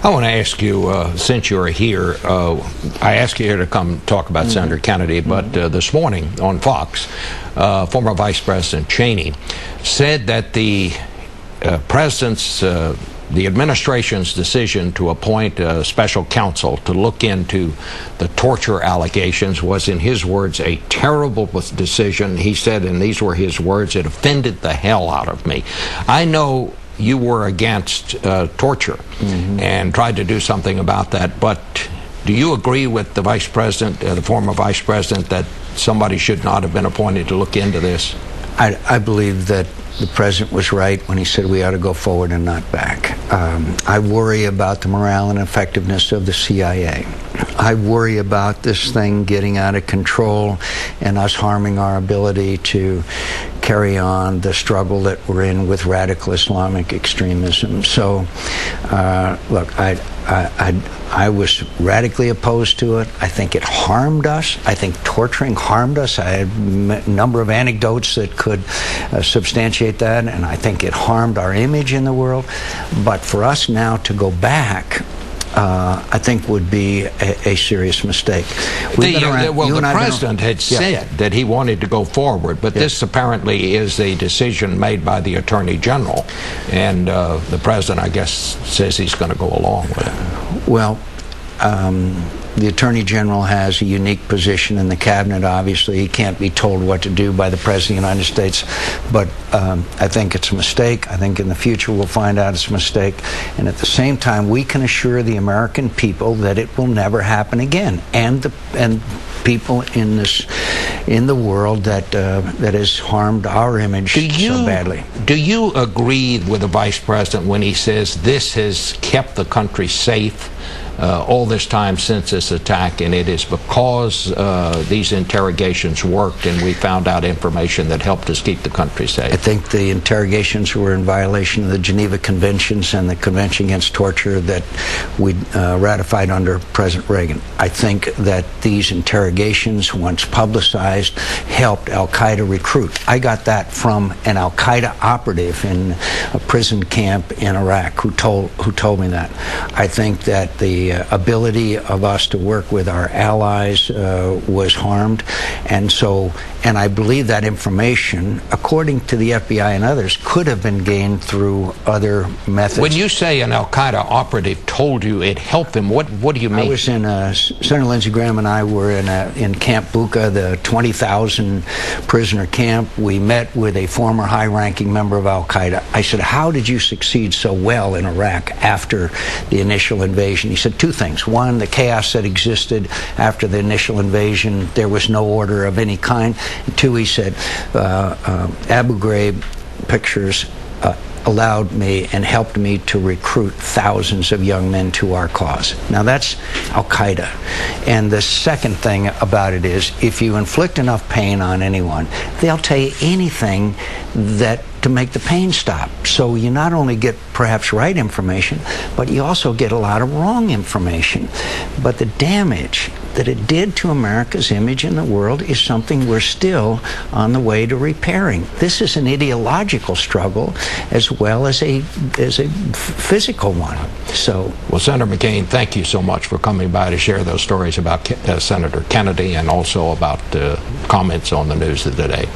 I want to ask you, since you're here, I asked you here to come talk about Senator Kennedy, but this morning on Fox, former Vice President Cheney said that the the administration's decision to appoint a special counsel to look into the torture allegations was, in his words, a terrible decision. He said, and these were his words, "It offended the hell out of me." I know you were against torture and tried to do something about that, but do you agree with the Vice President, the former Vice President, that somebody should not have been appointed to look into this? I believe that the President was right when he said we ought to go forward and not back. I worry about the morale and effectiveness of the CIA. I worry about this thing getting out of control and us harming our ability to carry on the struggle that we're in with radical Islamic extremism. So, look, I was radically opposed to it. I think it harmed us. I think torturing harmed us. I had a number of anecdotes that could substantiate that, and I think it harmed our image in the world. But for us now to go back, I think would be a serious mistake. The President had said that he wanted to go forward, but this apparently is a decision made by the Attorney General, and the President, I guess, says he's going to go along with it. Well, the Attorney General has a unique position in the Cabinet, obviously. He can't be told what to do by the President of the United States, but I think it's a mistake. I think in the future we'll find out it's a mistake, and at the same time we can assure the American people that it will never happen again, and people in the world that has harmed our image so badly. Do you agree with the Vice President when he says this has kept the country safe all this time since this attack, and it is because these interrogations worked and we found out information that helped us keep the country safe? I think the interrogations were in violation of the Geneva Conventions and the Convention Against Torture that we ratified under President Reagan. I think that these interrogations, once publicized, helped al-Qaeda recruit. I got that from an al-Qaeda operative in a prison camp in Iraq who told me that. I think that the ability of us to work with our allies was harmed, and I believe that information, according to the FBI and others, could have been gained through other methods. When you say an al-Qaeda operative told you it helped them, what do you mean? I was in Senator Lindsey Graham and I were in Camp Bucca, the 20,000 prisoner camp. We met with a former high-ranking member of al-Qaeda. I said, "How did you succeed so well in Iraq after the initial invasion?" He said two things. One, the chaos that existed after the initial invasion, there was no order of any kind. And two, he said, Abu Ghraib pictures allowed me and helped me to recruit thousands of young men to our cause. Now that's al-Qaeda. And the second thing about it is, if you inflict enough pain on anyone, they'll tell you anything to make the pain stop. So you not only get perhaps right information, but you also get a lot of wrong information. But the damage that it did to America's image in the world is something we're still on the way to repairing. This is an ideological struggle as well as a physical one. So, well, Senator McCain, thank you so much for coming by to share those stories about Senator Kennedy and also about comments on the news of the day.